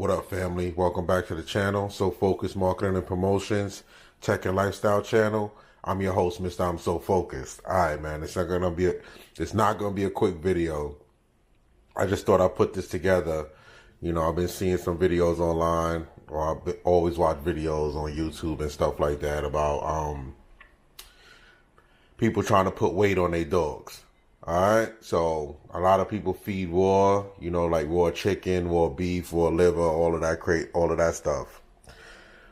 What up, family? Welcome back to the channel, So Focused Marketing and Promotions, Tech and Lifestyle channel. I'm your host, Mr. I'm So Focused. All right, man. It's not gonna be a quick video. I just thought I'd put this together. You know, I've been seeing some videos online, or always watch videos on YouTube and stuff like that about people trying to put weight on their dogs. Alright, so a lot of people feed raw, you know, like raw chicken, raw beef, raw liver, all of that stuff.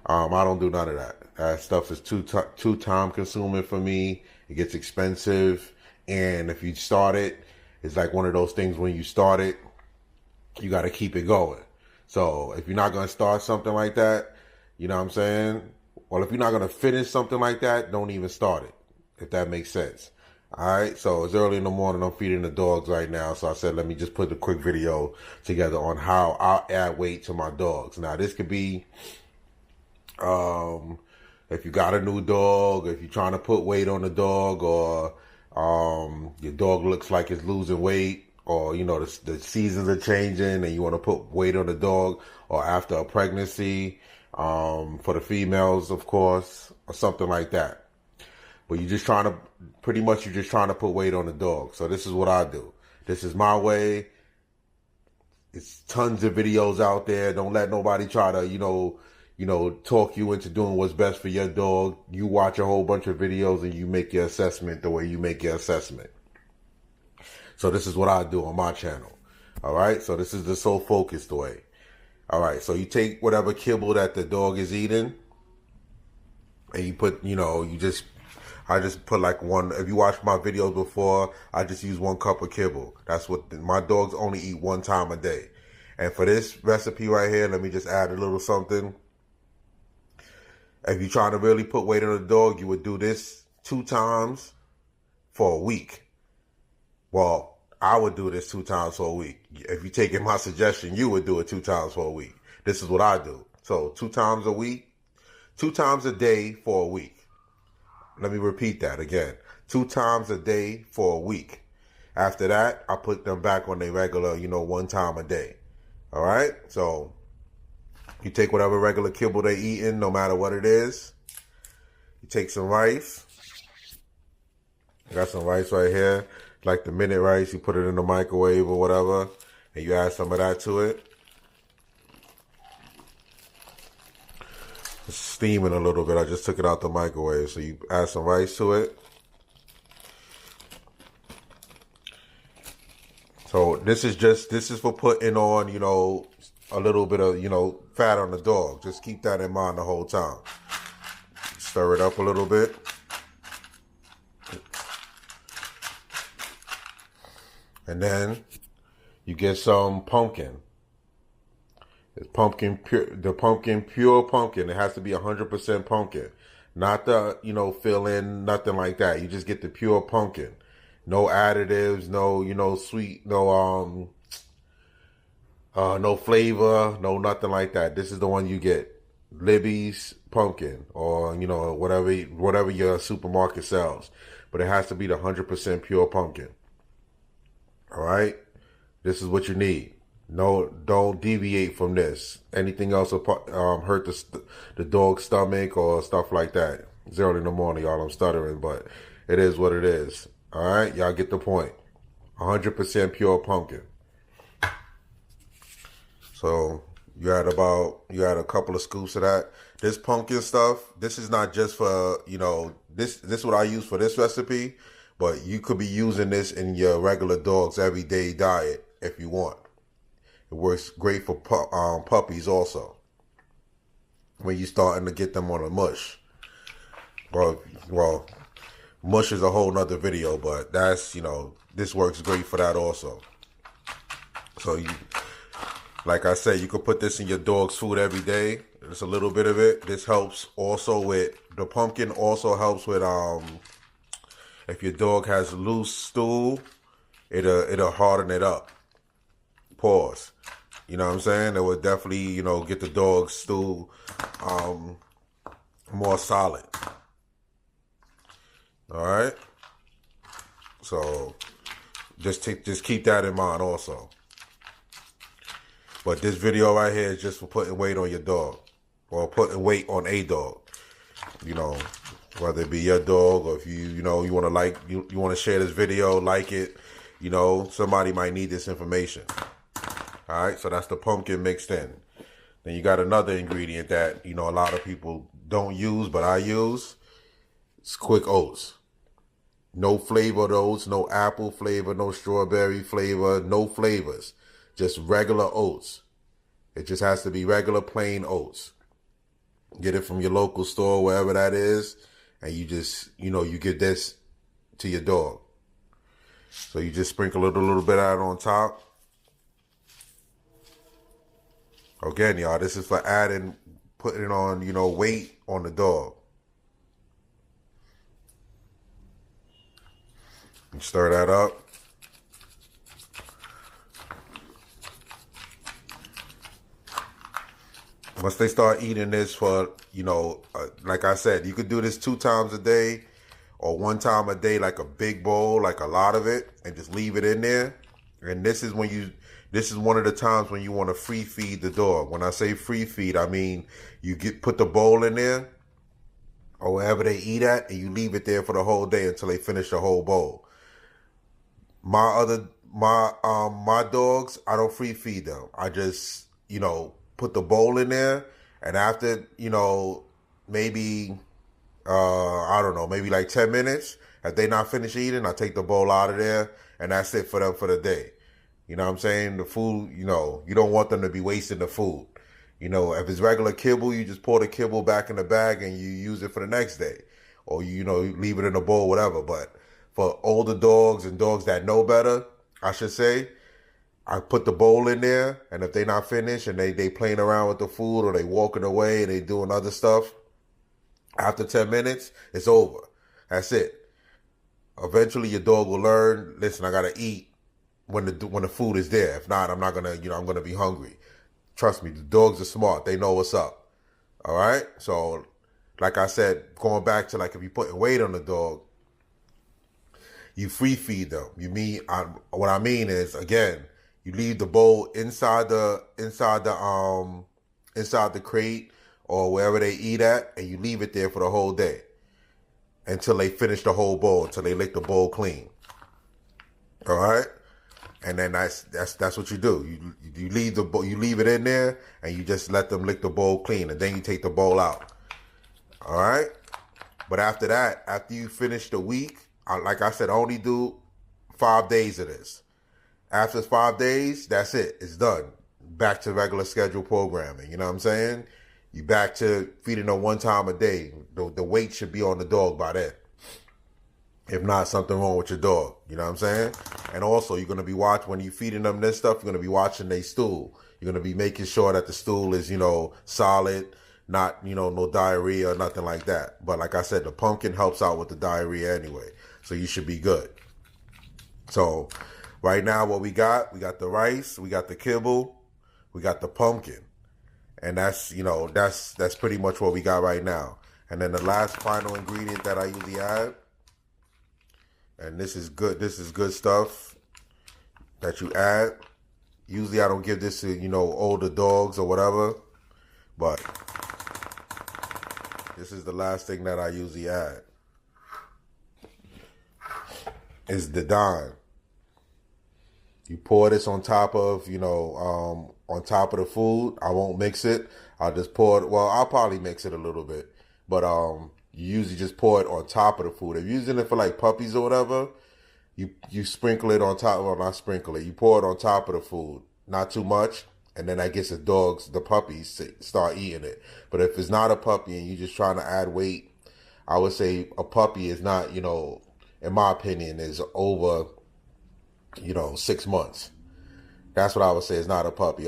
I don't do none of that. That stuff is too time consuming for me. It gets expensive, and if you start it, it's like one of those things when you start it, you got to keep it going. So if you're not going to start something like that, you know what I'm saying? Well, if you're not going to finish something like that, don't even start it, if that makes sense. All right, so it's early in the morning. I'm feeding the dogs right now. So I said, let me just put a quick video together on how I'll add weight to my dogs. Now, this could be if you got a new dog, if you're trying to put weight on the dog, or your dog looks like it's losing weight, or, you know, the seasons are changing and you want to put weight on the dog, or after a pregnancy, for the females, of course, or something like that. But you're just trying to put weight on the dog. So this is what I do. This is my way. It's tons of videos out there. Don't let nobody try to, you know, talk you into doing what's best for your dog. You watch a whole bunch of videos and you make your assessment the way you make your assessment. So this is what I do on my channel. All right. So this is the So Focused way. All right. So you take whatever kibble that the dog is eating, and you put, I just put like one. If you watch my videos before, I just use 1 cup of kibble. That's what my dogs only eat 1 time a day. And for this recipe right here, let me just add a little something. If you're trying to really put weight on the dog, you would do this 2 times for a week. Well, I would do this 2 times for a week. If you're taking my suggestion, you would do it 2 times for a week. This is what I do. So 2 times a week, 2 times a day for a week. Let me repeat that again. 2 times a day for a week. After that, I put them back on their regular, 1 time a day. All right? So you take whatever regular kibble they're eating, no matter what it is. You take some rice. I got some rice right here. Like the minute rice. You put it in the microwave or whatever. And you add some of that to it. It's steaming a little bit. I just took it out the microwave. So you add some rice to it. So this is for putting on, a little bit of, fat on the dog. Just keep that in mind the whole time. Stir it up a little bit. And then you get some pumpkin. It's pure pumpkin. It has to be 100% pumpkin. Not the, fill in, nothing like that. You just get the pure pumpkin. No additives, no, sweet, no flavor, no nothing like that. This is the one you get. Libby's pumpkin, or, whatever your supermarket sells. But it has to be the 100% pure pumpkin. All right? This is what you need. No, don't deviate from this. Anything else will hurt the dog's stomach or stuff like that. It's early in the morning, y'all. I'm stuttering, but it is what it is. All right? Y'all get the point. 100% pure pumpkin. So you add a couple of scoops of that. This pumpkin stuff, this is not just for, this is what I use for this recipe, but you could be using this in your regular dog's everyday diet if you want. It works great for puppies also. When you're starting to get them on a mush. Well, mush is a whole nother video, but that's, this works great for that also. So like I said, you could put this in your dog's food every day. Just a little bit of it. This helps also with, the pumpkin also helps with, if your dog has loose stool, it'll harden it up. Pause. You know what I'm saying? It would definitely, get the dog's stool more solid. All right? So just keep that in mind also. But this video right here is just for putting weight on your dog, or putting weight on a dog. You know, whether it be your dog, or if you want to you want to share this video, like it. You know, somebody might need this information. All right, so that's the pumpkin mixed in. Then you got another ingredient that, a lot of people don't use, but I use. It's quick oats. No flavored oats, no apple flavor, no strawberry flavor, no flavors. Just regular oats. It just has to be regular plain oats. Get it from your local store, wherever that is, and you just, you give this to your dog. So you just sprinkle a little bit out on top. Again, y'all, this is for putting on, weight on the dog. You stir that up. Once they start eating this for, like I said, you could do this 2 times a day or 1 time a day, like a big bowl, like a lot of it, and just leave it in there. And this is one of the times when you want to free feed the dog. When I say free feed, I mean you put the bowl in there or wherever they eat at, and you leave it there for the whole day until they finish the whole bowl. My dogs, I don't free feed them. I just, put the bowl in there, and after, maybe, I don't know, maybe like 10 minutes, if they not finished eating, I take the bowl out of there, and that's it for them for the day. You know what I'm saying? The food, you don't want them to be wasting the food. If it's regular kibble, you just pour the kibble back in the bag and you use it for the next day. Or, you leave it in a bowl, whatever. But for older dogs and dogs that know better, I should say, I put the bowl in there, and if they not finished and they playing around with the food, or they walking away and they doing other stuff, after 10 minutes, it's over. That's it. Eventually your dog will learn, listen, I gotta eat when the food is there. If not, I'm not gonna, I'm gonna be hungry. Trust me, the dogs are smart. They know what's up. All right? So, like I said, going back to, like, if you're putting weight on the dog, you free feed them. What I mean is, again, you leave the bowl inside the crate or wherever they eat at, and you leave it there for the whole day until they finish the whole bowl, until they lick the bowl clean. All right, and then that's what you do. You leave the bowl, you leave it in there, and you just let them lick the bowl clean, and then you take the bowl out. All right, but after that, after you finish the week, like I said, I only do 5 days of this. After 5 days, that's it. It's done. Back to regular schedule programming. You know what I'm saying? You back to feeding them 1 time a day. The weight should be on the dog by then. If not, something wrong with your dog. You know what I'm saying? And also, you're going to be watching, when you're feeding them this stuff, you're going to be watching their stool. You're going to be making sure that the stool is, solid, not, no diarrhea or nothing like that. But like I said, the pumpkin helps out with the diarrhea anyway. So you should be good. So right now what we got the rice, we got the kibble, we got the pumpkin. And that's, that's pretty much what we got right now. And then the last final ingredient that I usually add, and this is good stuff that you add. Usually I don't give this to, older dogs or whatever, but this is the last thing that I usually add. Is the Dawn. You pour this on top of, on top of the food. I won't mix it. I'll just pour it. Well, I'll probably mix it a little bit, but you usually just pour it on top of the food. If you're using it for like puppies or whatever, you sprinkle it on top. Well, not sprinkle it. You pour it on top of the food, not too much, and then that gets the puppies start eating it. But if it's not a puppy and you're just trying to add weight, I would say a puppy is not, in my opinion, is over, 6 months. That's what I would say is not a puppy.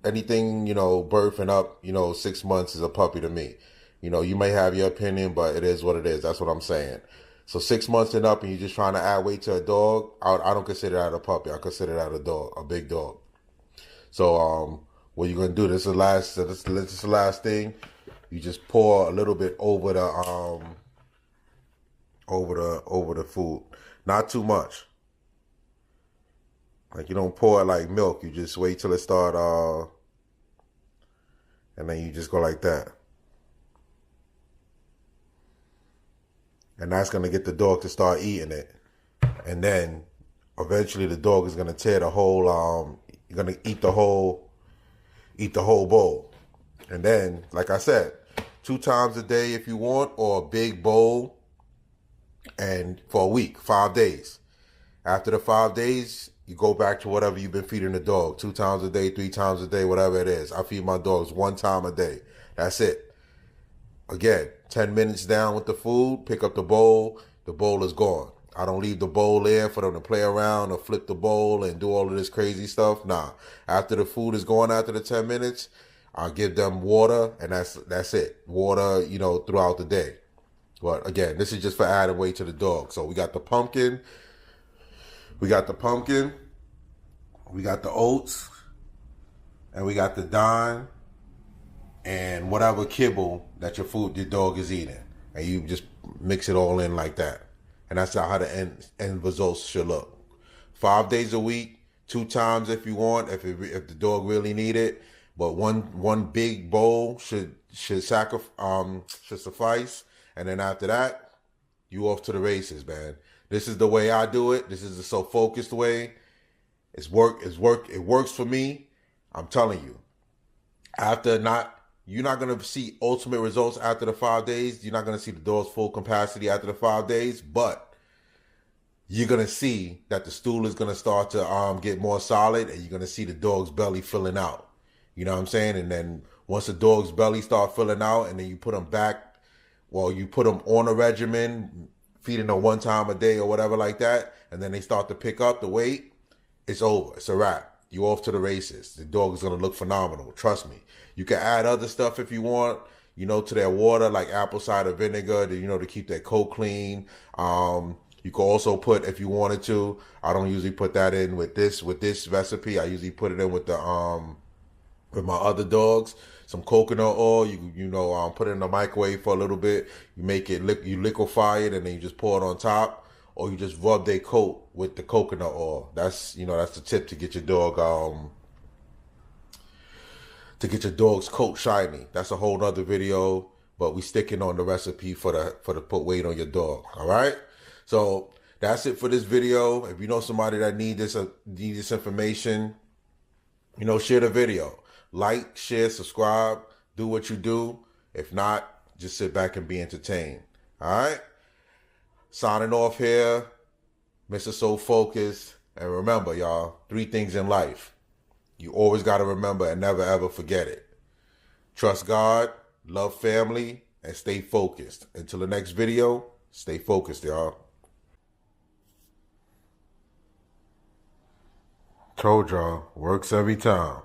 Anything, birthing up, 6 months is a puppy to me. You may have your opinion, but it is what it is. That's what I'm saying. So 6 months and up, and you're just trying to add weight to a dog, I don't consider that a puppy. I consider that a dog, a big dog. So what you're gonna do? This is the last thing. You just pour a little bit over the food, not too much. Like, you don't pour it like milk. You just wait till it start And then you just go like that. And that's going to get the dog to start eating it. And then eventually the dog is going to tear the whole, you're going to eat the whole bowl. And then, like I said, 2 times a day if you want, or a big bowl, and for a week, 5 days. After the 5 days, you go back to whatever you've been feeding the dog. 2 times a day, 3 times a day, whatever it is. I feed my dogs 1 time a day. That's it. Again, 10 minutes down with the food, pick up the bowl is gone. I don't leave the bowl there for them to play around or flip the bowl and do all of this crazy stuff. Nah. After the food is gone, after the 10 minutes, I'll give them water, and that's it. Water, throughout the day. But again, this is just for adding weight to the dog. So we got the pumpkin, we got the oats, and we got the dime, and whatever kibble that your dog is eating. And you just mix it all in like that. And that's how the end results should look. 5 days a week, 2 times if you want, if the dog really need it. But one big bowl should suffice. And then after that, you off to the races, man. This is the way I do it. This is the so focused way. It works for me. I'm telling you. You're not going to see ultimate results after the 5 days. You're not going to see the dog's full capacity after the 5 days, but you're going to see that the stool is going to start to get more solid, and you're going to see the dog's belly filling out. You know what I'm saying? And then once the dog's belly start filling out, and then you put them on a regimen, feeding them 1 time a day or whatever like that, and then they start to pick up the weight, it's over. It's a wrap. You off to the races. The dog is going to look phenomenal. Trust me. You can add other stuff if you want, to their water, like apple cider vinegar, to keep their coat clean. You can also put, if you wanted to, I don't usually put that in with this recipe. I usually put it in with with my other dogs, some coconut oil. You put it in the microwave for a little bit. You make it, you liquefy it, and then you just pour it on top. Or you just rub their coat with the coconut oil. That's the tip to get your dog dog's coat shiny. That's a whole nother video, but we sticking on the recipe for the put weight on your dog. All right. So that's it for this video. If you know somebody that need this information, share the video, like, share, subscribe, do what you do. If not, just sit back and be entertained. All right. Signing off here, Mr. So Focused. And remember, y'all, 3 things in life you always got to remember and never ever forget it. Trust God, love family, and stay focused. Until the next video, stay focused, y'all. Told y'all, works every time.